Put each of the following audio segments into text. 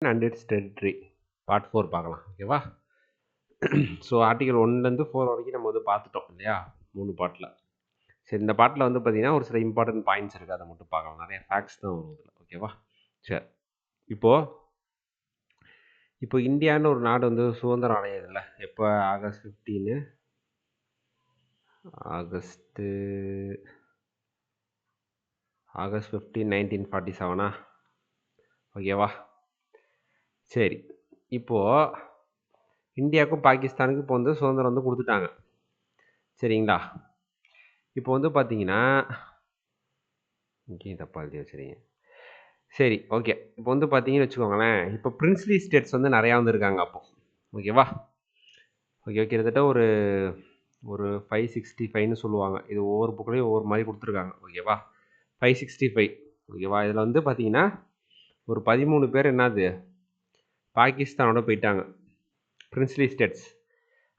and its territory part 4 பார்க்கலாம். ஓகேவா? So article 1லேருந்து 4 வரைக்கும் நம்ம வந்து பார்த்துட்டோம் இல்லையா, 3 பார்ட்டில். சரி, இந்த பார்ட்டில் வந்து பார்த்தீங்கன்னா ஒரு சில இம்பார்ட்டன்ட் பாயிண்ட்ஸ் இருக்குது, அதை மட்டும் பார்க்கலாம். நிறைய ஃபேக்ட்ஸ் தான் வரும் இதில். ஓகேவா? சரி, இப்போ இந்தியான்னு ஒரு நாடு வந்து சுதந்திரம் அடையுதுல்ல. எப்போ? ஆகஸ்ட் 15 1947. ஓகேவா? சரி, இப்போது இந்தியாவுக்கும் பாகிஸ்தானுக்கும் இப்போ வந்து சுதந்திரம் வந்து கொடுத்துட்டாங்க. சரிங்களா? இப்போ வந்து பார்த்தீங்கன்னா இங்கேயும் தப்பா எழுதி வச்சுருங்க. சரி, ஓகே. இப்போ வந்து பார்த்தீங்கன்னு வச்சுக்கோங்களேன், இப்போ பிரின்ஸ்லி ஸ்டேட்ஸ் வந்து நிறையா வந்துருக்காங்க அப்போ. ஓகேவா? ஓகே, கிட்டத்தட்ட ஒரு 565ன்னு சொல்லுவாங்க. இது ஒவ்வொரு புக்லேயும் ஒவ்வொரு மாதிரி கொடுத்துருக்காங்க. ஓகேவா? 565. ஓகேவா? இதில் வந்து பார்த்தீங்கன்னா ஒரு 13 பேர் என்னது பாகிஸ்தானோட போயிட்டாங்க, பிரின்ஸ்லி ஸ்டேட்ஸ்.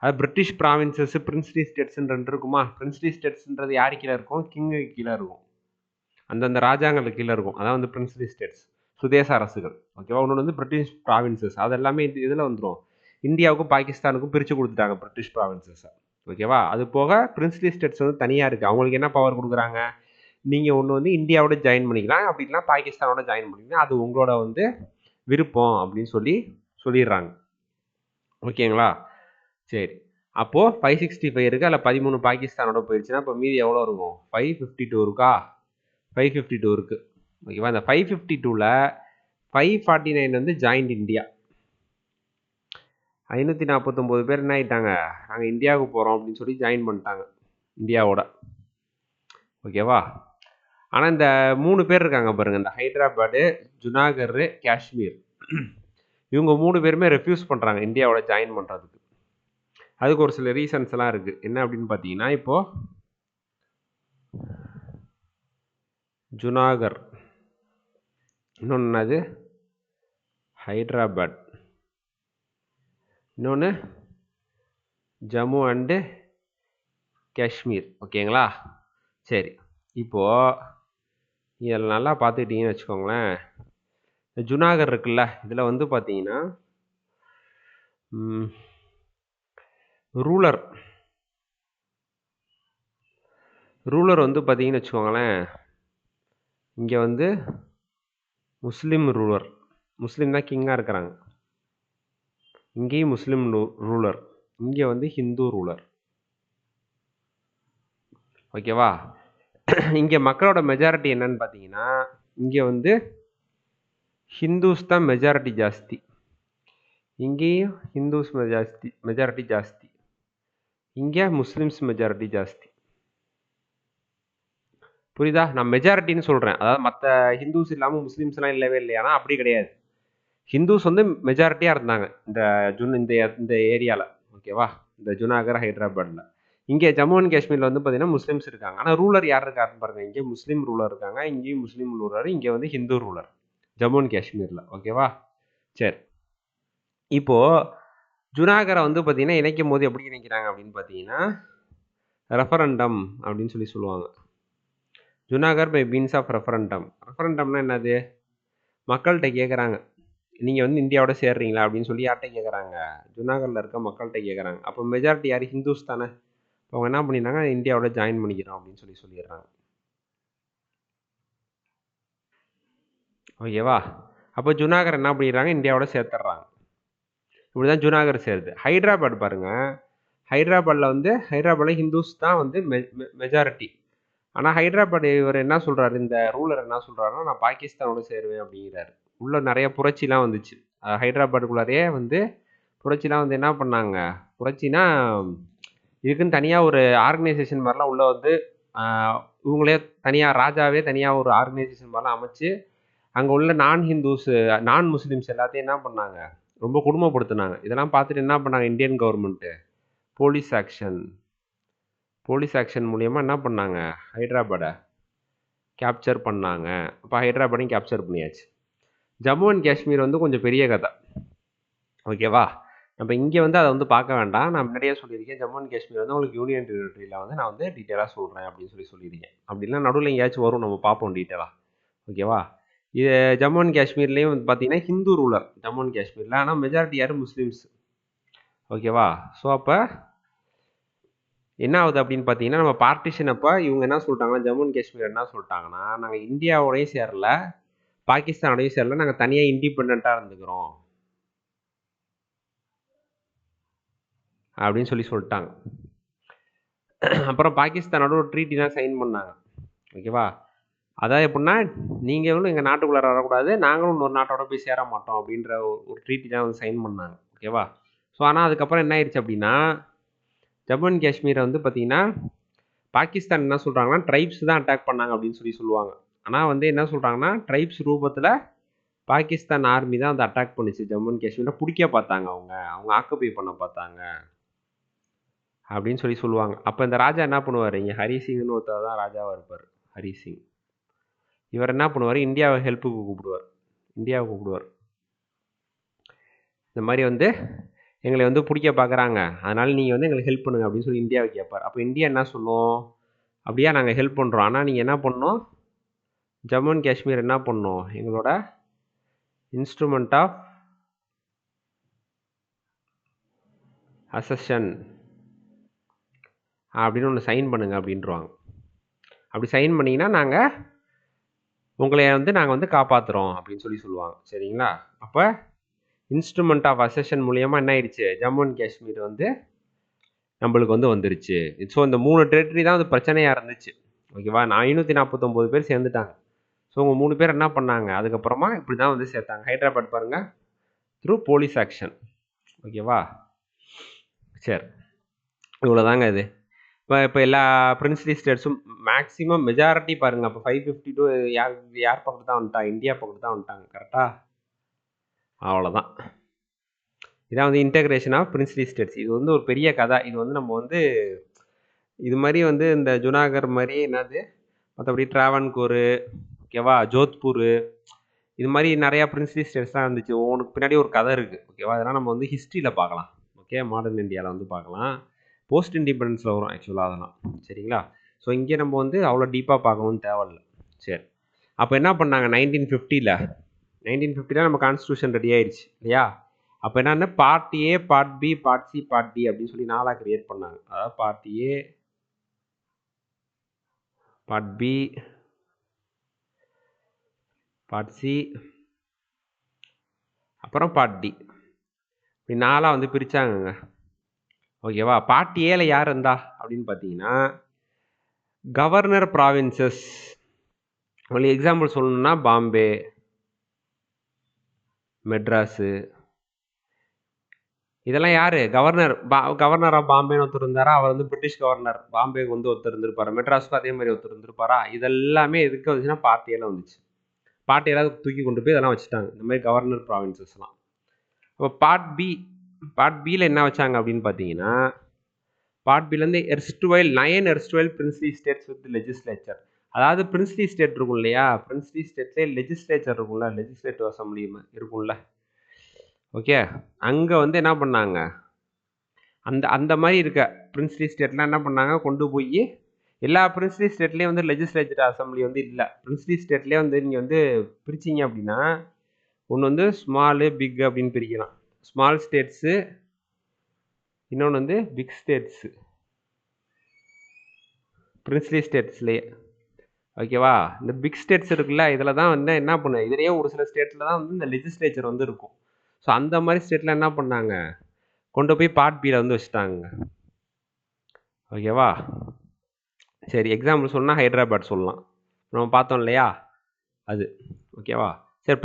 அது பிரிட்டிஷ் ப்ராவின்சஸ், பிரின்ஸ்லி ஸ்டேட்ஸ்ன்னு 2 இருக்குமா? பிரின்ஸ்லி ஸ்டேட்ஸ்ன்றது யார் கீழே இருக்கும்? கிங்கு கீழே இருக்கும், அந்தந்த ராஜாங்களுக்கு கீழே இருக்கும். அதான் வந்து பிரின்ஸ்லி ஸ்டேட்ஸ், சுதேச அரசுகள். ஓகேவா? இன்னொன்று வந்து பிரிட்டிஷ் ப்ராவின்சஸ். அது எல்லாமே இதில் வந்துடும். இந்தியாவுக்கும் பாகிஸ்தானுக்கும் பிரித்து கொடுத்துட்டாங்க பிரிட்டிஷ் ப்ராவின்சஸை. ஓகேவா? அது போக பிரின்ஸ்லி ஸ்டேட்ஸ் வந்து தனியாக இருக்குது. அவங்களுக்கு என்ன பவர் கொடுக்குறாங்க? நீங்கள் ஒன்று வந்து இந்தியாவோட ஜாயின் பண்ணிக்கலாம், அப்படி இல்லைனா பாகிஸ்தானோட ஜாயின் பண்ணிக்கலாம், அது உங்களோட வந்து விருப்பம் அப்படின்னு சொல்லிடுறாங்க. ஓகேங்களா? சரி, அப்போது 565 இருக்குது, அதில் 13 பாகிஸ்தானோட போயிடுச்சுன்னா இப்போ மீதி எவ்வளோ இருக்கும்? 552 இருக்கா? 552 இருக்குது. ஓகேவா? இந்த 552ல் 549 வந்து ஜாயிண்ட் இந்தியா. 549 பேர் என்ன ஆகிட்டாங்க? நாங்கள் இந்தியாவுக்கு போகிறோம் அப்படின்னு சொல்லி ஜாயின் பண்ணிட்டாங்க இந்தியாவோட. ஓகேவா? ஆனால் இந்த 3 பேர் இருக்காங்க பாருங்கள், இந்த ஹைதராபாடு, ஜுனாகர், காஷ்மீர், இவங்க 3 பேருமே ரெஃப்யூஸ் பண்ணுறாங்க இந்தியாவோட ஜாயின் பண்ணுறதுக்கு. அதுக்கு ஒரு சில ரீசன்ஸ்லாம் இருக்குது. என்ன அப்படின்னு பார்த்தீங்கன்னா, இப்போது ஜுனாகர், இன்னொன்று என்னது ஹைதராபாத், இன்னொன்று ஜம்மு அண்டு காஷ்மீர். ஓகேங்களா? சரி, இப்போது இதில் நல்லா பார்த்துக்கிட்டிங்கன்னு வச்சுக்கோங்களேன், ஜுனாகர் இருக்குல்ல, இதில் வந்து பார்த்தீங்கன்னா ரூலர் வந்து பார்த்தீங்கன்னு வச்சுக்கோங்களேன், இங்கே வந்து முஸ்லீம் ரூலர், முஸ்லீம் தான் கிங்காக இருக்கிறாங்க. இங்கேயும் முஸ்லீம் ரூலர், இங்கே வந்து ஹிந்து ரூலர். ஓகேவா? இங்கே மக்களோட மெஜாரிட்டி என்னன்னு பார்த்தீங்கன்னா, இங்கே வந்து ஹிந்துஸ் தான் மெஜாரிட்டி ஜாஸ்தி, இங்கேயும் ஹிந்துஸ் மெஜாரிட்டி ஜாஸ்தி, இங்கே முஸ்லீம்ஸ் மெஜாரிட்டி ஜாஸ்தி. புரியுதா? நான் மெஜாரிட்டின்னு சொல்கிறேன், அதாவது மற்ற ஹிந்துஸ் இல்லாமல் முஸ்லீம்ஸ்லாம் இல்லவே இல்லையானா அப்படி கிடையாது. ஹிந்துஸ் வந்து மெஜாரிட்டியாக இருந்தாங்க இந்த ஏரியாவில். ஓகேவா? இந்த ஜுனாகர், ஹைதராபாத்தில். இங்கே ஜம்மு அண்ட் காஷ்மீரில் வந்து பார்த்தீங்கன்னா முஸ்லீம்ஸ் இருக்காங்க, ஆனால் ரூலர் யார் இருக்காருன்னு பாருங்கள். இங்கே முஸ்லீம் ரூலர் இருக்காங்க, இங்கேயும் முஸ்லீம் ரூலர், இங்கே வந்து ஹிந்து ரூலர் ஜம்மு அண்ட் காஷ்மீரில். ஓகேவா? சரி, இப்போது ஜுனாகரை வந்து பார்த்தீங்கன்னா இணைக்கும் போது எப்படி இணைக்கிறாங்க அப்படின்னு பார்த்தீங்கன்னா, ரெஃபரண்டம் அப்படின்னு சொல்லுவாங்க. Junagadh by means of referendum. ரெஃபரண்டம்னா என்னது? மக்கள்கிட்ட கேட்குறாங்க, நீங்கள் வந்து இந்தியாவோட சேர்றீங்களா அப்படின்னு சொல்லி யார்கிட்ட கேட்குறாங்க? ஜுனாகரில் இருக்க மக்கள்கிட்ட கேட்குறாங்க. அப்போ மெஜாரிட்டி யார்? ஹிந்துஸ் தானே. அவங்க என்ன பண்ணிடுறாங்க? இந்தியாவோட ஜாயின் பண்ணிக்கிறோம் அப்படின்னு சொல்லிடுறாங்க. ஓகேவா? அப்போ ஜுனாகர் என்ன பண்ணிடுறாங்க? இந்தியாவோட சேர்த்துட்றாங்க. இப்படி தான் ஜுனாகர் சேருது. ஹைதராபாத் பாருங்கள், ஹைதராபாத்தில் ஹிந்துஸ் தான் வந்து மெஜாரிட்டி. ஆனால் ஹைதராபாத் இவர் என்ன சொல்கிறாரு, இந்த ரூலர் என்ன சொல்கிறாருன்னா, நான் பாகிஸ்தானோட சேருவேன் அப்படிங்கிறாரு. உள்ள நிறைய புரட்சிலாம் வந்துச்சு ஹைதராபாத்துக்குள்ளாரே. வந்து புரட்சிலாம் வந்து என்ன பண்ணாங்க? புரட்சினா இதுக்குன்னு தனியாக ஒரு ஆர்கனைசேஷன் மாதிரிலாம் உள்ளே வந்து இவங்களே தனியாக, ராஜாவே தனியாக ஒரு ஆர்கனைசேஷன் மாதிரிலாம் அமைச்சு அங்கே உள்ள நான் முஸ்லீம்ஸ் எல்லாத்தையும் என்ன பண்ணாங்க? ரொம்ப கொடுமைப்படுத்தினாங்க. இதெல்லாம் பார்த்துட்டு என்ன பண்ணாங்க இந்தியன் கவர்மெண்ட்டு? போலீஸ் ஆக்ஷன் மூலியமாக என்ன பண்ணாங்க? ஹைதராபாடை கேப்சர் பண்ணாங்க. அப்போ ஹைதராபாடையும் கேப்சர் பண்ணியாச்சு. ஜம்மு அண்ட் காஷ்மீர் வந்து கொஞ்சம் பெரிய கதை. ஓகேவா? நம்ம இங்கே வந்து அதை வந்து பார்க்க வேண்டாம். நான் முன்னாடியே சொல்லியிருக்கேன், ஜம்மு அண்ட் காஷ்மீர் வந்து உங்களுக்கு யூனியன் டெரிட்டரியில் வந்து நான் வந்து டீட்டெயிலாக சொல்கிறேன் அப்படின்னு சொல்லியிருக்கேன். அப்படின்னா நடுவில் எங்கேயாச்சும் வரும், நம்ம பார்ப்போம் டீட்டெயிலாக. ஓகேவா? இது ஜம்மு அண்ட் காஷ்மீர்லேயும் வந்து பார்த்தீங்கன்னா ஹிந்து ரூலர் ஜம்மு அண்ட் காஷ்மீரில். ஆனால் மெஜாரிட்டி யார்? முஸ்லீம்ஸ். ஓகேவா? ஸோ அப்போ என்ன ஆகுது அப்படின்னு பார்த்தீங்கன்னா, நம்ம பார்ட்டிஷன் அப்போ இவங்க என்ன சொல்லிட்டாங்கன்னா, ஜம்மு அண்ட் காஷ்மீர் என்ன சொல்லிட்டாங்கன்னா, நாங்கள் இந்தியாவோடையும் சேரல, பாகிஸ்தானோடையும் சேரல, நாங்கள் தனியாக இண்டிபெண்ட்டாக இருந்துக்கிறோம் அப்படின்னு சொல்லிட்டாங்க. அப்புறம் பாகிஸ்தானோட ஒரு ட்ரீட்டி தான் சைன் பண்ணாங்க. ஓகேவா? அதாவது எப்படின்னா, நீங்களும் எங்கள் நாட்டுக்குள்ளார வரக்கூடாது, நாங்களும் இன்னொரு நாட்டோட போய் சேர மாட்டோம் அப்படின்ற ஒரு ட்ரீட்டி தான் வந்து சைன் பண்ணாங்க. ஓகேவா? ஸோ ஆனால் அதுக்கப்புறம் என்ன ஆயிடுச்சு அப்படின்னா, ஜம்மு அண்ட் காஷ்மீரை வந்து பார்த்தீங்கன்னா, பாகிஸ்தான் என்ன சொல்கிறாங்கன்னா, ட்ரைப்ஸ் தான் அட்டாக் பண்ணாங்க அப்படின்னு சொல்லுவாங்க. ஆனால் வந்து என்ன சொல்கிறாங்கன்னா, ட்ரைப்ஸ் ரூபத்தில் பாகிஸ்தான் ஆர்மி தான் வந்து அட்டாக் பண்ணிச்சு ஜம்மு அண்ட் காஷ்மீரை. பிடிக்க பார்த்தாங்க, அவங்க ஆக்குபை பண்ண பார்த்தாங்க அப்படின்னு சொல்லுவாங்க. அப்போ இந்த ராஜா என்ன பண்ணுவார்? இங்கே ஹரி சிங்னு ஒருத்தர் தான் ராஜாவாக இருப்பார், ஹரி சிங். இவர் என்ன பண்ணுவார்? இந்தியாவை ஹெல்ப்புக்கு கூப்பிடுவார். இந்த மாதிரி வந்து எங்களை வந்து பிடிக்க பார்க்குறாங்க, அதனால் நீங்கள் வந்து எங்களுக்கு ஹெல்ப் பண்ணுங்க அப்படின்னு சொல்லி இந்தியாவை கேட்பார். அப்போ இந்தியா என்ன சொல்லும்? அப்படியா, நாங்கள் ஹெல்ப் பண்ணுறோம், ஆனால் நீங்கள் என்ன பண்ணணும்? ஜம்மு அண்ட் காஷ்மீர் என்ன பண்ணணும்? எங்களோட இன்ஸ்ட்ருமெண்ட் ஆஃப் அசஷன் அப்படின்னு ஒன்று சைன் பண்ணுங்க அப்படின்றாங்க. அப்படி சைன் பண்ணிங்கன்னா நாங்கள் உங்களை வந்து நாங்கள் வந்து காப்பாற்றுறோம் அப்படின்னு சொல்லுவாங்க. சரிங்களா? அப்போ இன்ஸ்ட்ருமெண்ட் ஆஃப் அசஷன் மூலியமாக என்ன ஆயிடுச்சு? ஜம்மு அண்ட் காஷ்மீர் வந்து நம்மளுக்கு வந்து வந்துருச்சு. ஸோ இந்த 3 டெரிட்டரி தான் வந்து பிரச்சனையாக இருந்துச்சு. ஓகேவா? 549 பேர் சேர்ந்துட்டாங்க. ஸோ உங்க 3 பேர் என்ன பண்ணாங்க? அதுக்கப்புறமா இப்படி தான் வந்து சேர்த்தாங்க. ஹைதராபாத் பாருங்க, த்ரூ போலீஸ் ஆக்ஷன். ஓகேவா? சரி, இவ்வளோதாங்க இது. இப்போ எல்லா பிரின்ஸ்லி ஸ்டேட்ஸும் மேக்ஸிமம் மெஜாரிட்டி பாருங்க. அப்போ 552 யார் பக்கத்து தான் வந்துட்டாங்க? இந்தியா பக்கத்து தான் வந்துட்டாங்க. கரெக்டா? அவ்வளோதான். இதான் வந்து இன்டகிரேஷன் ஆஃப் பிரின்ஸ்லி ஸ்டேட்ஸ். இது வந்து ஒரு பெரிய கதை. இது வந்து நம்ம வந்து இது மாதிரி வந்து இந்த ஜுனாகர் மாதிரி என்னது, மற்றபடி ட்ராவன்கோர், ஓகேவா, ஜோத்பூர், இது மாதிரி நிறையா பிரின்ஸ்லி ஸ்டேட்ஸ்லாம் இருந்துச்சு. உனக்கு பின்னாடி ஒரு கதை இருக்குது. ஓகேவா? அதெல்லாம் நம்ம வந்து ஹிஸ்ட்ரியில் பார்க்கலாம். ஓகே, மாடர்ன் இந்தியாவில் வந்து பார்க்கலாம். போஸ்ட் இண்டிபெண்டன்ஸில் வரும் ஆக்சுவலாக அதெல்லாம். சரிங்களா? ஸோ இங்கே நம்ம வந்து அவ்வளோ டீப்பாக பார்க்கணும்னு தேவையில்லை. சரி, அப்போ என்ன பண்ணாங்க? 1950 நம்ம கான்ஸ்டியூஷன் ரெடி ஆயிடுச்சு இல்லையா? அப்போ என்னென்ன, part A, part B, part C, part D அப்படின்னு சொல்லி 4 கிரியேட் பண்ணாங்க. அதாவது part A, part B, part C, அப்புறம் பார்ட் டி, இப்படி 4 வந்து பிரித்தாங்கங்க. ஓகேவா? பார்ட் ஏல யார் இருந்தா அப்படின்னு பார்த்தீங்கன்னா, கவர்னர் ப்ராவின்சஸ். உங்களுக்கு எக்ஸாம்பிள் சொல்லணும்னா பாம்பே, மெட்ராஸு, இதெல்லாம் யார்? கவர்னர் ஆஃப் பாம்பேன்னு ஒருத்தர் இருந்தாரா? அவர் வந்து பிரிட்டிஷ் கவர்னர். பாம்பேக்கு வந்து ஒருத்தர் இருந்திருப்பாரு, மெட்ராஸுக்கும் அதே மாதிரி ஒருத்தர் இருந்திருப்பாரா? இதெல்லாமே எதுக்கு வந்துச்சுன்னா பார்ட் ஏல வந்துச்சு. பார்ட் ஏல தூக்கி கொண்டு போய் இதெல்லாம் வச்சுட்டாங்க, இந்த மாதிரி கவர்னர் ப்ராவின்சஸ்லாம். அப்போ பார்ட் பியில் என்ன வச்சாங்க அப்படின்னு பார்த்தீங்கன்னா, பார்ட் பிலேருந்து 9 erstwhile princely states with legislature. அதாவது பிரின்ஸ்லி ஸ்டேட் இருக்கும் இல்லையா? பிரின்ஸ்லி ஸ்டேட்லேயே லெஜிஸ்லேச்சர் இருக்கும்ல, லெஜிஸ்லேட்டிவ் அசம்பிளி இருக்கும்ல. ஓகே, அங்கே வந்து என்ன பண்ணாங்க? அந்த மாதிரி இருக்க பிரின்ஸ்லி ஸ்டேட்லாம் என்ன பண்ணாங்க? கொண்டு போய் எல்லா பிரின்ஸ்லி ஸ்டேட்லேயும் வந்து லெஜிஸ்லேச்சர் அசம்பிளி வந்து இல்லை. பிரின்ஸ்லி ஸ்டேட்லேயே வந்து நீங்கள் வந்து பிரிச்சிங்க அப்படின்னா, ஒன்று வந்து ஸ்மாலு, பிக் அப்படின்னு பிரிக்கலாம். ஸ்மால் ஸ்டேட்ஸு, இன்னொன்று வந்து பிக் ஸ்டேட்ஸு, பிரின்ஸ்லி ஸ்டேட்ஸ்லேயே. ஓகேவா? இந்த பிக் ஸ்டேட்ஸ் இருக்குல்ல, இதில் தான் வந்து என்ன பண்ண, இதுலேயே ஒரு சில ஸ்டேட்டில் தான் வந்து இந்த லெஜிஸ்லேச்சர் வந்து இருக்கும். ஸோ அந்த மாதிரி ஸ்டேட்டில் என்ன பண்ணாங்க? கொண்டு போய் பார்ட் பியில் வந்து வச்சுட்டாங்க. ஓகேவா? சரி, எக்ஸாம்பிள் சொன்னால் ஹைதராபாத் சொல்லலாம், நம்ம பார்த்தோம் இல்லையா அது. ஓகேவா? சரி,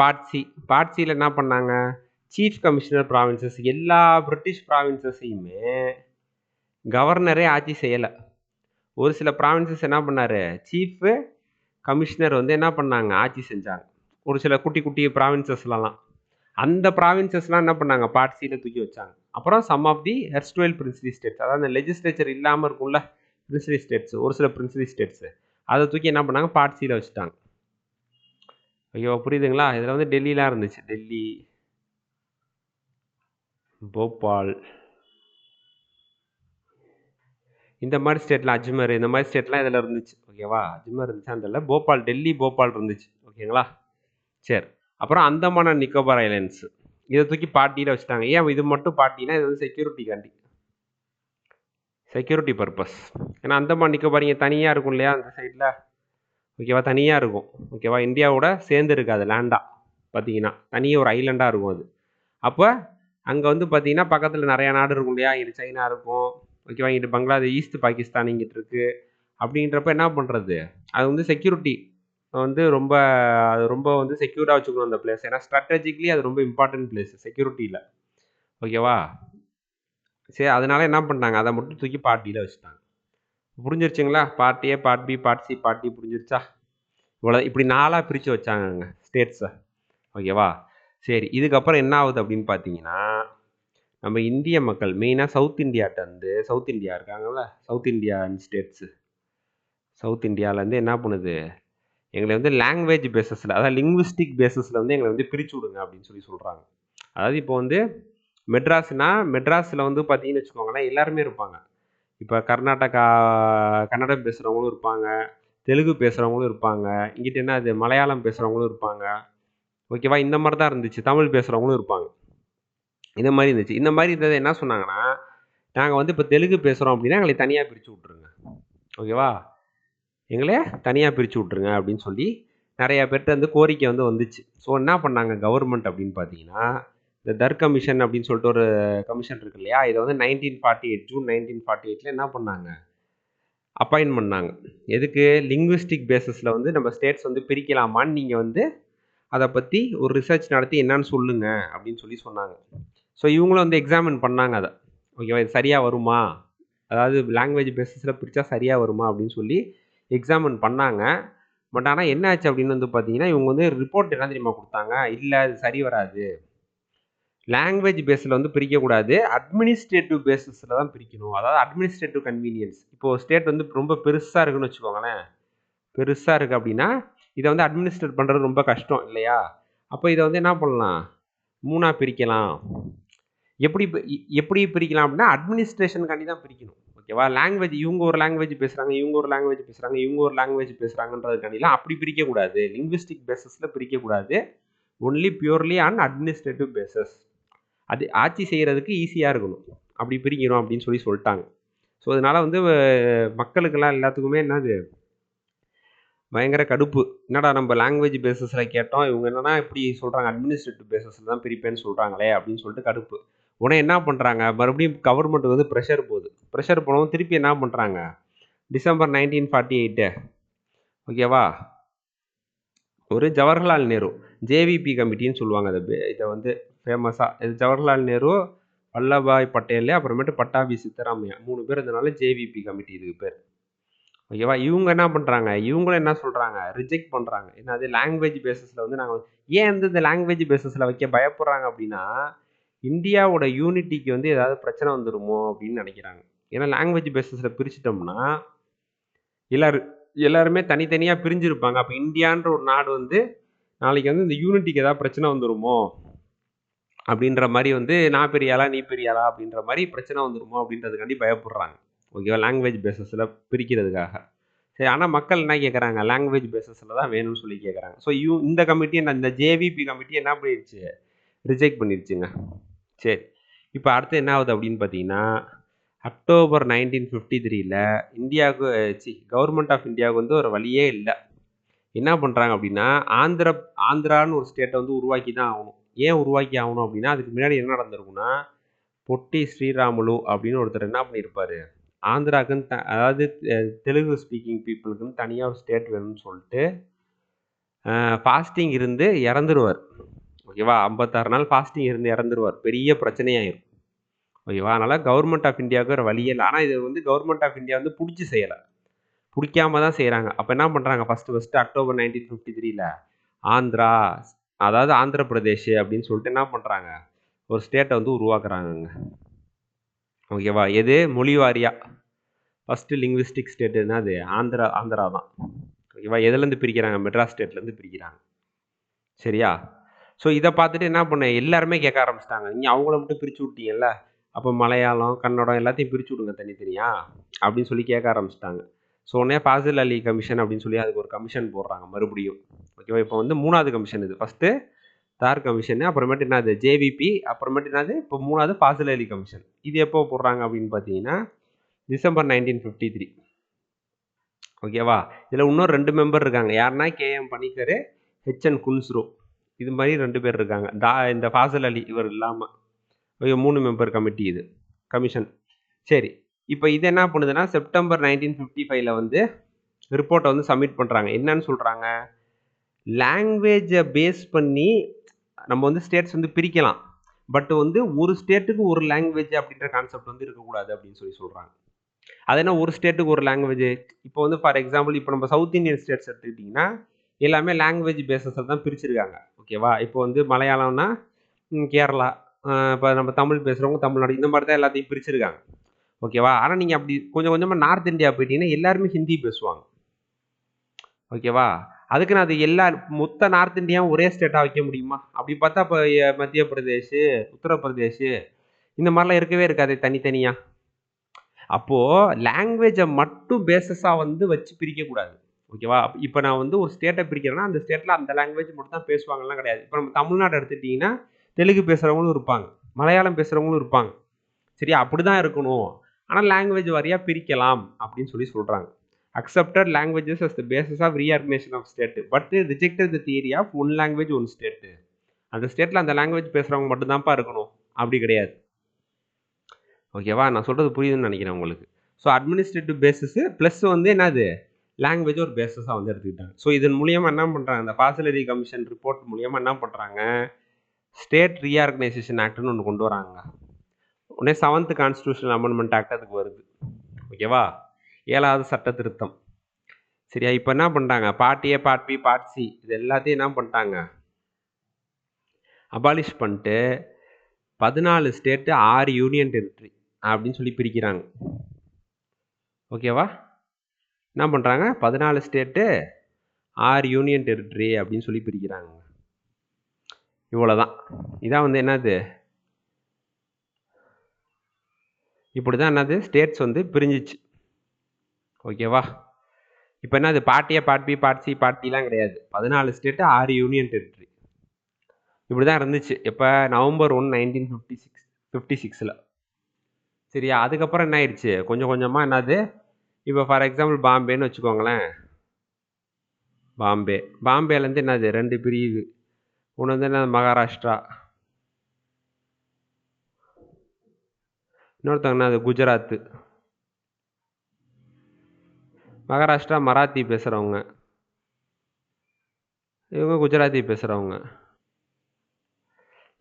பார்ட் சியில் என்ன பண்ணாங்க? Chief commissioner provinces. எல்லா பிரிட்டிஷ் ப்ராவின்சஸையுமே கவர்னரே ஆட்சி செய்யலை. ஒரு சில ப்ராவின்சஸ் என்ன பண்ணார்? சீஃபு கமிஷனர் வந்து என்ன பண்ணாங்க? ஆட்சி செஞ்சாங்க. ஒரு சில குட்டி குட்டி ப்ராவின்சஸ்லாம், அந்த ப்ராவின்சஸ்லாம் என்ன பண்ணாங்க? பார்ட் சியில் தூக்கி வச்சாங்க. அப்புறம் some of the erstwhile princely states, அதாவது லெஜிஸ்லேச்சர் இல்லாமல் இருக்கும்ல பிரின்ஸ்லி ஸ்டேட்ஸ், ஒரு சில பிரின்ஸ்லி ஸ்டேட்ஸு, அதை தூக்கி என்ன பண்ணாங்க? பார்ட் சியில் வச்சுட்டாங்க. ஐயோ, புரியுதுங்களா? இதில் வந்து டெல்லிலாம் இருந்துச்சு. டெல்லி, போபால், இந்த மாதிரி ஸ்டேட்லாம், அஜ்மர், இந்த மாதிரி ஸ்டேட்லாம் இதில் இருந்துச்சு. ஓகேவா? அஜ்மர் இருந்துச்சு, அந்த போபால், டெல்லி, போபால் இருந்துச்சு. ஓகேங்களா? சரி. அப்புறம் அந்தமான் அண்ட் நிக்கோபார் ஐலாண்ட்ஸ் இதை தூக்கி பார்ட்டியில் வச்சுட்டாங்க. ஏன் இது மட்டும் பார்ட்டினா இது வந்து செக்யூரிட்டிக்காண்டி, செக்யூரிட்டி பர்பஸ். ஏன்னா அந்தமான் நிக்கோபார் இங்கே தனியாக இருக்கும் இல்லையா அந்த சைடில், ஓகேவா, தனியாக இருக்கும். ஓகேவா, இந்தியாவோட சேர்ந்து இருக்காது லேண்டாக, பார்த்தீங்கன்னா தனியாக ஒரு ஐலண்டாக இருக்கும் அது. அப்போ அங்கே வந்து பார்த்தீங்கன்னா பக்கத்தில் நிறையா நாடு இருக்கும் இல்லையா, இங்கிட்டு சைனா இருக்கும், ஓகேவா, இங்கிட்டு பங்களாதேஷ், ஈஸ்ட் பாகிஸ்தான் இங்கிட்டு இருக்குது. அப்படின்றப்ப என்ன பண்ணுறது, அது வந்து செக்யூரிட்டி வந்து ரொம்ப, அது ரொம்ப வந்து செக்யூராக வச்சுக்கணும் அந்த பிளேஸ். ஏன்னா ஸ்ட்ராட்டஜிக்கலி அது ரொம்ப இம்பார்ட்டன்ட் பிளேஸ் செக்யூரிட்டியில், ஓகேவா. சரி, அதனால என்ன பண்ணாங்க, அதை மட்டும் தூக்கி பார்ட்டியில் வச்சுட்டாங்க. புரிஞ்சிருச்சுங்களா? Part A, part B, part C, part D, புரிஞ்சிருச்சா? இவ்வளோ இப்படி 4ஆக பிரித்து வச்சாங்கங்க ஸ்டேட்ஸை, ஓகேவா. சரி, இதுக்கப்புறம் என்ன ஆகுது அப்படின்னு பார்த்தீங்கன்னா, நம்ம இந்திய மக்கள் மெயினாக சவுத் இந்தியாட்ட வந்து, சவுத் இந்தியா இருக்காங்கல்ல, சவுத் இந்தியன் ஸ்டேட்ஸு, சவுத் இந்தியாவிலேருந்து என்ன பண்ணுது, எங்களை வந்து லாங்குவேஜ் பேஸஸில், அதாவது லிங்குவிஸ்டிக் பேஸஸில் வந்து எங்களை வந்து பிரித்து விடுங்க அப்படின்னு சொல்லி சொல்கிறாங்க. அதாவது இப்போ வந்து மெட்ராஸ்னா, மெட்ராஸில் வந்து பார்த்தீங்கன்னு வச்சுக்கோங்களேன், எல்லாருமே இருப்பாங்க. இப்போ கர்நாடகா கன்னடம் பேசுகிறவங்களும் இருப்பாங்க, தெலுங்கு பேசுகிறவங்களும் இருப்பாங்க, இங்கிட்ட என்ன அது மலையாளம் பேசுகிறவங்களும் இருப்பாங்க, ஓகேவா. இந்த மாதிரி தான் இருந்துச்சு. தமிழ் பேசுகிறவங்களும் இருப்பாங்க. இந்த மாதிரி இருந்துச்சு. இந்த மாதிரி இருந்தது என்ன சொன்னாங்கன்னா, நாங்கள் வந்து இப்போ தெலுங்கு பேசுகிறோம் அப்படின்னா எங்களை தனியாக பிரித்து விட்ருங்க, ஓகேவா, எங்களே தனியாக பிரித்து விட்ருங்க அப்படின்னு சொல்லி நிறையா பேர்கிட்ட வந்து கோரிக்கை வந்து வந்துச்சு. ஸோ என்ன பண்ணாங்க கவர்மெண்ட் அப்படின்னு பார்த்தீங்கன்னா, இந்த தர் கமிஷன் அப்படின்னு சொல்லிட்டு ஒரு கமிஷன் இருக்கு இல்லையா, இதை வந்து 1948 ஜூன் 1948 என்ன பண்ணாங்க, அப்பாயின்ட் பண்ணாங்க. எதுக்கு, லிங்குவிஸ்டிக் பேஸஸில் வந்து நம்ம ஸ்டேட்ஸ் வந்து பிரிக்கலாமான்னு நீங்கள் வந்து அதை பற்றி ஒரு ரிசர்ச் நடத்தி என்னன்னு சொல்லுங்க அப்படின்னு சொல்லி சொன்னாங்க. ஸோ இவங்களும் வந்து எக்ஸாமின் பண்ணாங்க அதை, ஓகேவா, இது சரியாக வருமா, அதாவது லாங்குவேஜ் பேஸஸில் பிரித்தா சரியாக வருமா அப்படின்னு சொல்லி எக்ஸாமின் பண்ணாங்க. பட் ஆனால் என்ன ஆச்சு அப்படின்னு வந்து பார்த்தீங்கன்னா, இவங்க வந்து ரிப்போர்ட் என்ன தெரியுமா கொடுத்தாங்க, இல்லை அது சரி வராது, லாங்குவேஜ் பேஸில் வந்து பிரிக்கக்கூடாது, அட்மினிஸ்ட்ரேட்டிவ் பேஸஸில் தான் பிரிக்கணும், அதாவது அட்மினிஸ்ட்ரேட்டிவ் கன்வீனியன்ஸ். இப்போது ஸ்டேட் வந்து ரொம்ப பெருசாக இருக்குன்னு வச்சுக்கோங்களேன், பெருசாக இருக்குது அப்படின்னா இதை வந்து அட்மினிஸ்ட்ரேட் பண்ணுறது ரொம்ப கஷ்டம் இல்லையா. அப்போ இதை வந்து என்ன பண்ணலாம், 3ஆக பிரிக்கலாம். எப்படி பிரிக்கலாம் அப்படின்னா அட்மினிஸ்ட்ரேஷனுக்காண்டி தான் பிரிக்கணும், ஓகேவா. லாங்குவேஜ் இவங்க ஒரு லாங்குவேஜ் பேசுகிறாங்க, இவங்க ஒரு லாங்குவேஜ் பேசுகிறாங்க, இவங்க ஒரு லாங்குவேஜ் பேசுகிறாங்கன்றதுக்காண்டிலாம் அப்படி பிரிக்கக்கூடாது, லிங்குவிஸ்டிக் பேஸஸில் பிரிக்கக்கூடாது, only purely on administrative bases. அது ஆட்சி செய்கிறதுக்கு ஈஸியாக இருக்கணும், அப்படி பிரிக்கணும் அப்படின்னு சொல்லிட்டாங்க. ஸோ அதனால் வந்து மக்களுக்கெல்லாம் எல்லாத்துக்குமே என்னது பயங்கர கடுப்பு, என்னடா நம்ம லாங்குவேஜ் பேஸஸில் கேட்டோம், இவங்க என்னன்னா இப்படி சொல்கிறாங்க, அட்மினிஸ்ட்ரேட்டிவ் பேஸஸில் தான் பிரிப்பேன்னு சொல்கிறாங்களே அப்படின்னு சொல்லிட்டு கடுப்பு. உடனே என்ன பண்ணுறாங்க, மறுபடியும் கவர்மெண்ட் வந்து ப்ரெஷர் போகுது. ப்ரெஷர் போனவும் திருப்பி என்ன பண்ணுறாங்க, டிசம்பர் 1948, ஓகேவா, ஒரு ஜவஹர்லால் நேரு ஜேவிபி கமிட்டின்னு சொல்லுவாங்க. இதை வந்து ஃபேமஸாக இது ஜவஹர்லால் நேரு, வல்லபாய் பட்டேல், அப்புறமேட்டு பட்டாபி சித்தராமையா 3 பேர் இருந்தனால ஜேவிபி கமிட்டி இதுக்கு பேர், ஓகேவா. இவங்க என்ன பண்ணுறாங்க, இவங்களும் என்ன சொல்கிறாங்க, ரிஜெக்ட் பண்ணுறாங்க. என்னது, லாங்குவேஜ் பேஸஸில் வந்து நாங்கள் ஏன் வந்து இந்த லாங்குவேஜ் பேஸஸில் வைக்க பயப்படுறாங்க அப்படின்னா, இந்தியாவோட யூனிட்டிக்கு வந்து ஏதாவது பிரச்சனை வந்துடுமோ அப்படின்னு நினைக்கிறாங்க. ஏன்னா லாங்குவேஜ் பேஸஸில் பிரிச்சிட்டோம்னா எல்லாருமே தனித்தனியாக பிரிஞ்சிருப்பாங்க. அப்போ இந்தியான்ற ஒரு நாடு வந்து நாளைக்கு வந்து இந்த யூனிட்டிக்கு ஏதாவது பிரச்சனை வந்துடுமோ அப்படின்ற மாதிரி வந்து, நான் பெரியாளா நீ பெரியாளா அப்படின்ற மாதிரி பிரச்சனை வந்துடுமோ அப்படின்றதுக்காண்டி பயப்படுறாங்க, ஓகேவா, லாங்குவேஜ் பேஸஸில் பிரிக்கிறதுக்காக. சரி, ஆனால் மக்கள் என்ன கேட்குறாங்க, லாங்குவேஜ் பேஸஸில் தான் வேணும்னு சொல்லி கேட்குறாங்க. ஸோ இந்த கமிட்டி, இந்த ஜேவிபி கமிட்டி என்ன பண்ணிடுச்சு, ரிஜெக்ட் பண்ணிடுச்சுங்க. சரி, இப்போ அடுத்து என்ன ஆகுது அப்படின்னு பார்த்தீங்கன்னா, அக்டோபர் 1953 இந்தியாவுக்கு கவர்மெண்ட் ஆஃப் இந்தியாவுக்கு வந்து ஒரு வழியே இல்லை. என்ன பண்ணுறாங்க அப்படின்னா, ஆந்திரான்னு ஒரு ஸ்டேட்டை வந்து உருவாக்கி தான் ஆகணும். ஏன் உருவாக்கி ஆகணும் அப்படின்னா, அதுக்கு முன்னாடி என்ன நடந்திருக்குன்னா, பொட்டி ஸ்ரீராமுலு அப்படின்னு ஒருத்தர் என்ன பண்ணியிருப்பார், ஆந்திராவுக்குன்னு அதாவது தெலுங்கு ஸ்பீக்கிங் பீப்புளுக்குன்னு தனியாக ஒரு ஸ்டேட் வேணும்னு சொல்லிட்டு ஃபாஸ்டிங் இருந்து இறந்துருவார், ஓகேவா. 56 நாள் ஃபாஸ்டிங் இருந்து இறந்துருவார், பெரிய பிரச்சனையாயிரும், ஓகேவா. அதனால் கவர்மெண்ட் ஆஃப் இந்தியாவுக்கு ஒரு வழியே இல்லை. ஆனால் இது வந்து கவர்மெண்ட் ஆஃப் இந்தியா வந்து பிடிச்சி செய்யலை, பிடிக்காம தான் செய்கிறாங்க. அப்போ என்ன பண்ணுறாங்க, ஃபஸ்ட்டு அக்டோபர் 1953 ஆந்திரா, அதாவது ஆந்திர பிரதேஷ் அப்படின்னு சொல்லிட்டு என்ன பண்ணுறாங்க, ஒரு ஸ்டேட்டை வந்து உருவாக்குறாங்கங்க, ஓகேவா. எது, மொழி வாரியாக ஃபஸ்ட்டு லிங்குவிஸ்டிக் ஸ்டேட் என்னது, ஆந்திரா தான், ஓகேவா. எதுலேருந்து பிரிக்கிறாங்க, மெட்ராஸ் ஸ்டேட்லேருந்து பிரிக்கிறாங்க, சரியா. ஸோ இதை பார்த்துட்டு என்ன பண்ண எல்லாருமே கேட்க ஆரம்பிச்சிட்டாங்க, நீங்கள் அவங்கள மட்டும் பிரித்து விட்டீங்கல்ல, அப்போ மலையாளம் கன்னடம் எல்லாத்தையும் பிரித்து விடுங்க தனித்தனியா அப்படின்னு சொல்லி கேட்க ஆரம்பிச்சிட்டாங்க. ஸோ உடனே ஃபாசில் அலி கமிஷன் அப்படின்னு சொல்லி அதுக்கு ஒரு கமிஷன் போடுறாங்க மறுபடியும். ஓகேவா, இப்போ வந்து 3வது கமிஷன் இது. ஃபஸ்ட்டு தார் கமிஷன், அப்புறமேட்டு என்னது ஜேவிபி, அப்புறமேட்டு என்னது இப்போ 3வது ஃபாசில் அலி கமிஷன். இது எப்போ போடுறாங்க அப்படின்னு பார்த்தீங்கன்னா டிசம்பர் 1953. ஓகேவா, இதில் இன்னும் 2 மெம்பர் இருக்காங்க. யாருன்னா கேஎம் பணிக்கர், ஹெச்என் குன்ஸ்ரோ. இது மாதிரி 2 பேர் இருக்காங்க. இந்த ஃபாசில் அலி இவர் இல்லாமல் 3 மெம்பர் கமிட்டி இது கமிஷன். சரி, இப்போ இது என்ன பண்ணுதுன்னா செப்டம்பர் 1955 வந்து ரிப்போர்ட்டை வந்து சப்மிட் பண்ணுறாங்க. என்னன்னு சொல்கிறாங்க, லாங்குவேஜை பேஸ் பண்ணி நம்ம வந்து ஸ்டேட்ஸ் வந்து பிரிக்கலாம், பட் வந்து ஒரு ஸ்டேட்டுக்கு ஒரு லாங்குவேஜ் அப்படின்ற கான்செப்ட் வந்து இருக்கக்கூடாது அப்படின்னு சொல்லி சொல்கிறாங்க. அது என்ன ஒரு ஸ்டேட்டுக்கு ஒரு லாங்குவேஜ்? இப்போ வந்து ஃபார் எக்ஸாம்பிள் இப்போ நம்ம சவுத் இந்தியன் ஸ்டேட்ஸ் எடுத்துக்கிட்டிங்கன்னா எல்லாமே லாங்குவேஜ் பேஸஸில் தான் பிரிச்சிருக்காங்க. ஓகேவா, இப்போ வந்து மலையாளம்னா கேரளா, இப்போ நம்ம தமிழ் பேசுகிறவங்க தமிழ்நாடு, இந்த மாதிரி தான் எல்லாத்தையும் பிரிச்சிருக்காங்க. ஓகேவா, ஆனால் நீங்கள் அப்படி கொஞ்சம் கொஞ்சமாக நார்த் இந்தியா போயிட்டீங்கன்னா எல்லாருமே ஹிந்தி பேசுவாங்க. ஓகேவா, அதுக்கு நான் அது மொத்த நார்த் இந்தியாவும் ஒரே ஸ்டேட்டாக வைக்க முடியுமா? அப்படி பார்த்தா இப்போ மத்திய பிரதேஷ், உத்தரப்பிரதேஷ் இந்த மாதிரிலாம் இருக்கவே இருக்காது தனித்தனியாக. அப்போது லாங்குவேஜை மட்டும் பேஸஸாக வந்து வச்சு பிரிக்கக்கூடாது. ஓகேவா, இப்போ நான் வந்து ஒரு ஸ்டேட்டை பிரிக்கிறேன்னா அந்த ஸ்டேட்டில் அந்த லாங்குவேஜ் மட்டும் தான் பேசுவாங்கலாம் கிடையாது. இப்போ நம்ம தமிழ்நாடு எடுத்துக்கிட்டிங்கன்னா தெலுங்கு பேசுகிறவங்களும் இருப்பாங்க, மலையாளம் பேசுகிறவங்களும் இருப்பாங்க. சரியா, அப்படி தான் இருக்கணும். ஆனால் லாங்குவேஜ் வாரியாக பிரிக்கலாம் அப்படின்னு சொல்லி சொல்கிறாங்க. accepted languages as the basis of reorganization of state but rejected the theory of one language one state. அந்த ஸ்டேட்டில் அந்த லாங்குவேஜ் பேசுகிறவங்க மட்டும்தான்ப்பா இருக்கணும், அப்படி கிடையாது. ஓகேவா, நான் சொல்கிறது புரியுதுன்னு நினைக்கிறேன் உங்களுக்கு. ஸோ அட்மினிஸ்ட்ரேட்டிவ் பேசிஸ் ப்ளஸ் வந்து என்னது லாங்குவேஜ் ஒரு பேஸஸாக வந்து எடுத்துக்கிட்டாங்க. ஸோ இதன் மூலியமாக என்ன பண்ணுறாங்க, இந்த ஃபாசில் அலி கமிஷன் ரிப்போர்ட் மூலியமாக என்ன பண்ணுறாங்க, ஸ்டேட் ரீஆர்கனைசேஷன் ஆக்ட்னு ஒன்று கொண்டு வராங்க. உடனே 7th கான்ஸ்டியூஷனல் அமெண்ட்மெண்ட் ஆக்ட் அதுக்கு வருது. ஓகேவா, 7வது சட்ட திருத்தம். சரியா, இப்போ என்ன பண்ணிட்டாங்க, part A, part B, part C இது எல்லாத்தையும் என்ன பண்ணிட்டாங்க, அபாலிஷ் பண்ணிட்டு 14 ஸ்டேட்டு 6 யூனியன் டெரிட்டரி அப்படின்னு சொல்லி பிரிக்கிறாங்க. ஓகேவா, என்ன பண்ணுறாங்க, 14 ஸ்டேட்டு 6 யூனியன் டெரிட்டரி அப்படின்னு சொல்லி பிரிக்கிறாங்க. இவ்வளோதான். இதான் வந்து என்னது, இப்படி தான் என்னது ஸ்டேட்ஸ் வந்து பிரிஞ்சிச்சு. ஓகேவா, இப்போ என்னது part A, part B, part C, part டிலாம் கிடையாது. 14 ஸ்டேட்டு 6 யூனியன் டெரிட்டரி இப்படி தான் இருந்துச்சு. எப்போ, நவம்பர் 1, 1956. சரியா, அதுக்கப்புறம் என்ன ஆயிடுச்சு, கொஞ்சம் கொஞ்சமாக என்னது, இப்போ ஃபார் எக்ஸாம்பிள் பாம்பேன்னு வச்சுக்கோங்களேன். பாம்பேலேருந்து என்னது 2 பிரியுது. ஒன்று வந்து என்ன, மகாராஷ்டிரா, இன்னொருத்தவங்க என்னது குஜராத்து. மகாராஷ்டிரா மராத்தி பேசுகிறவங்க, இவங்க குஜராத்தி பேசுகிறவங்க.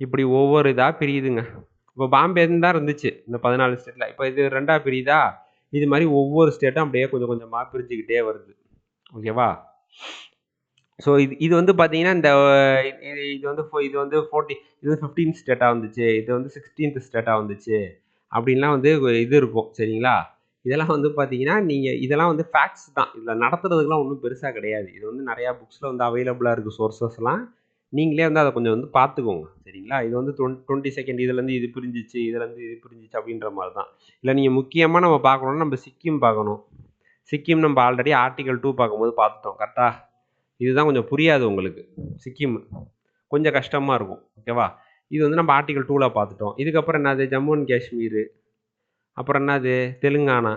இப்படி ஒவ்வொரு இதாக பிரியுதுங்க. இப்போ பாம்பே தான் இருந்துச்சு இந்த 14 ஸ்டேட்டில், இப்போ இது 2ஆக பிரியுதா. இது மாதிரி ஒவ்வொரு ஸ்டேட்டும் அப்படியே கொஞ்சம் கொஞ்சமாக பிரிஞ்சுக்கிட்டே வருது. ஓகேவா, ஸோ இது வந்து பார்த்தீங்கன்னா இந்த இது வந்து 15th ஸ்டேட்டாக வந்துச்சு, இது வந்து 16th ஸ்டேட்டாக வந்துச்சு அப்படின்லாம் வந்து இது இருக்கும். சரிங்களா, இதெல்லாம் வந்து பார்த்தீங்கன்னா நீங்கள் இதெல்லாம் வந்து ஃபேக்ட்ஸ் தான், இதில் நடத்துறதுக்குலாம் ஒன்றும் பெருசாக கிடையாது. இது வந்து நிறையா புக்ஸில் வந்து அவைலபிளாக இருக்குது சோர்ஸஸ்லாம், நீங்களே வந்து அதை கொஞ்சம் வந்து பார்த்துக்கோங்க. சரிங்களா, இது வந்து 22nd இதுலேருந்து இது பிரிஞ்சிச்சு, இதுலேருந்து இது பிரிஞ்சிச்சு அப்படின்ற மாதிரி தான். இல்லை நீங்கள் முக்கியமாக நம்ம பார்க்கணுன்னா நம்ம சிக்கிம் பார்க்கணும். சிக்கிம் நம்ம ஆல்ரெடி ஆர்டிகல் 2 பார்க்கும்போது பார்த்துட்டோம். கரெக்டாக, இதுதான் கொஞ்சம் புரியாது உங்களுக்கு. சிக்கிம் கொஞ்சம் கஷ்டமாக இருக்கும். ஓகேவா, இது வந்து நம்ம ஆர்டிகல் 2ல் பார்த்துட்டோம். இதுக்கப்புறம் என்னது, ஜம்மு அண்ட் காஷ்மீர், அப்புறம் என்னது தெலுங்கானா,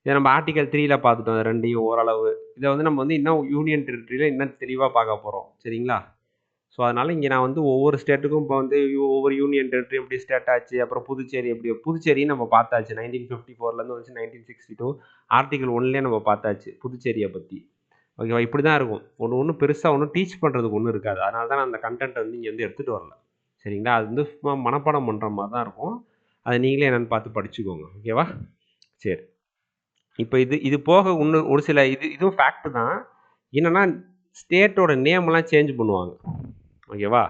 இதை நம்ம ஆர்டிகல் 3ல் பார்த்துட்டோம். 2ஐயும் ஓரளவு. இதை வந்து நம்ம வந்து இன்னும் யூனியன் டெரிட்டரியில் இன்னும் தெளிவாக பார்க்க போகிறோம். சரிங்களா, ஸோ அதனால் இங்கே நான் வந்து ஒவ்வொரு ஸ்டேட்டுக்கும் இப்போ வந்து ஒவ்வொரு யூனியன் டெரிட்டரி எப்படி ஸ்டேட் ஆச்சு, அப்புறம் புதுச்சேரி எப்படி, புதுச்சேரியும் நம்ம பார்த்தாச்சு. 1954லேருந்து வந்து 1962 ஆர்டிகல் 1லேயே நம்ம பார்த்தாச்சு புதுச்சேரியை பற்றி. ஓகேவா, இப்படி தான் இருக்கும். ஒன்று பெருசாக ஒன்றும் டீச் பண்ணுறதுக்கு ஒன்றும் இருக்காது. அதனால தான் நான் அந்த கண்டென்ட் வந்து இங்கே வந்து எடுத்துகிட்டு வரல. சரிங்களா, அது வந்து சும்மா மனப்பாடம் பண்ணுற மாதிரி தான் இருக்கும். அதை நீங்களே என்னென்னு பார்த்து படிச்சுக்கோங்க. ஓகேவா, சரி. இப்போ இது போக இன்னும் ஒரு சில இதுவும் ஃபேக்ட் தான். என்னென்னா ஸ்டேட்டோட நேம்லாம் சேஞ்ச் பண்ணுவாங்க. ஓகேவா,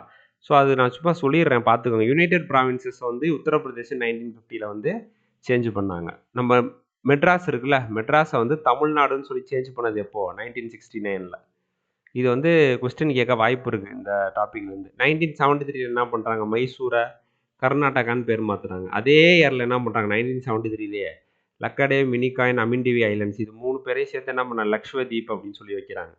ஸோ அது நான் சும்மா சொல்லிடுறேன், பார்த்துக்கோங்க. யுனைடெட் ப்ராவின்சஸ் வந்து உத்தரப்பிரதேஷ் 1950 வந்து சேஞ்ச் பண்ணாங்க. நம்ம மெட்ராஸ் இருக்குல்ல, மெட்ராஸை வந்து தமிழ்நாடுன்னு சொல்லி சேஞ்ச் பண்ணது எப்போ, 1969ல். இது வந்து கொஸ்டின் கேட்க வாய்ப்பு இருக்குது இந்த டாப்பிக்லேருந்து. 1973 என்ன பண்ணுறாங்க, மைசூரை கர்நாடகான்னு பேர் மாற்றுறாங்க. அதே இயரில் என்ன பண்ணுறாங்க, 1973லேயே லக்கடேவ், மினிகாய், அமின்டிவி ஐலண்ட்ஸ் இது 3 பேரையும் சேர்த்து என்ன பண்ண லக்ஷ்வதீப் அப்படின்னு சொல்லி வைக்கிறாங்க.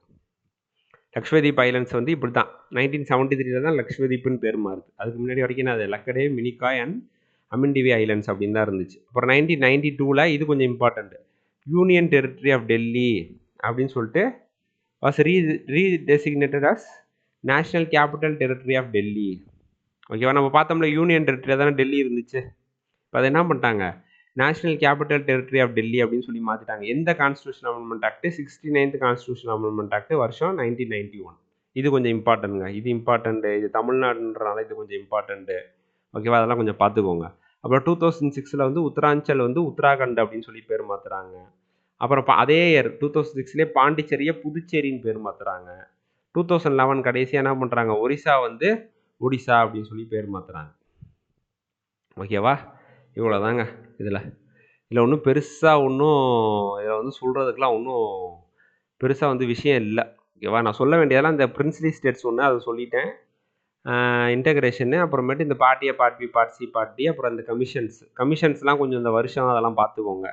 லக்ஷ்வதீப் ஐலண்ட்ஸ் வந்து இப்படி தான் 1973 தான் லக்ஷ்வதீப்னு பேர் மாறுது. அதுக்கு முன்னாடி வரைக்கும் அது லக்கடேவ், மினிகாய் அண்ட் அமின்டிவி ஐலண்ட்ஸ் அப்படின்னு தான் இருந்துச்சு. அப்புறம் 1992 இது கொஞ்சம் important. Union territory of Delhi அப்படின்னு சொல்லிட்டு was redesignated as national capital territory of Delhi. ஓகேவா, நம்ம பார்த்தோம்ல யூனியன் டெரிட்டரியாக தானே டெல்லி இருந்துச்சு. இப்போ அதை என்ன பண்ணிட்டாங்க, national capital territory of Delhi அப்படின்னு சொல்லி மாற்றிட்டாங்க. எந்த constitution amendment act? 69th constitution amendment act வருஷம் 1991. இது கொஞ்சம் இம்பார்ட்டன்ட்ங்க. இது இம்பார்ட்டண்ட்டு. இது தமிழ்நாடுன்றனால இது கொஞ்சம் இம்பார்ட்டண்ட்டு. ஓகேவா, அதெல்லாம் கொஞ்சம் பார்த்துக்கோங்க. அப்புறம் 2006 வந்து உத்தராஞ்சல் வந்து உத்தராகண்ட் அப்படின்னு சொல்லி பேர் மாற்றுறாங்க. அப்புறம் அதே இயர் 2006 பாண்டிச்சேரியை புதுச்சேரின்னு பேர் மாற்றுறாங்க. 2011 கடைசியாக என்ன பண்ணுறாங்க, ஒரிசா வந்து ஒடிசா அப்படின்னு சொல்லி பேர் மாற்றுறாங்க. ஓகேவா, இவ்வளோதாங்க. இதில் ஒன்றும் பெருசாக இதில் வந்து சொல்கிறதுக்கெலாம் ஒன்றும் பெருசாக வந்து விஷயம் இல்லை. ஓகேவா, நான் சொல்ல வேண்டியதெல்லாம் இந்த பிரின்ஸ்லி ஸ்டேட்ஸ் ஒன்று அதை சொல்லிட்டேன். இன்டகிரேஷனு, அப்புறமேட்டு இந்த part A, part B, part C, part D, அப்புறம் இந்த கமிஷன்ஸ்லாம் கொஞ்சம் இந்த வருஷம் அதெல்லாம் பார்த்துக்கோங்க.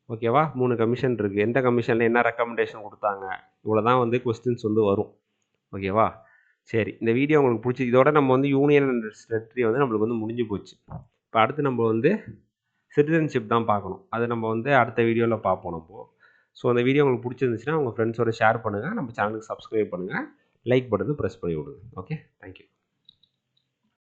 ஓகேவா, 3 கமிஷன் இருக்குது. எந்த கமிஷனில் என்ன ரெக்கமெண்டேஷன் கொடுத்தாங்க, இவ்வளோ தான் வந்து கொஸ்டின்ஸ் வந்து வரும். ஓகேவா, சரி, இந்த வீடியோ உங்களுக்கு பிடிச்சி, இதோட நம்ம வந்து யூனியன் அண்ட் டெரிட்டரி வந்து நம்மளுக்கு வந்து முடிஞ்சு போச்சு. இப்போ அடுத்து நம்ம வந்து சிட்டிசன்ஷிப் தான் பார்க்கணும். அது நம்ம வந்து அடுத்த வீடியோவில் பார்ப்போம் நம்ம. ஸோ அந்த வீடியோ உங்களுக்கு பிடிச்சிருந்துச்சுன்னா உங்கள் ஃப்ரெண்ட்ஸோட ஷேர் பண்ணுங்கள், நம்ம சேனலுக்கு சப்ஸ்கிரைப் பண்ணுங்கள், லைக் பட்டனை ப்ரெஸ் பண்ணி விடுங்க. Okay, thank you.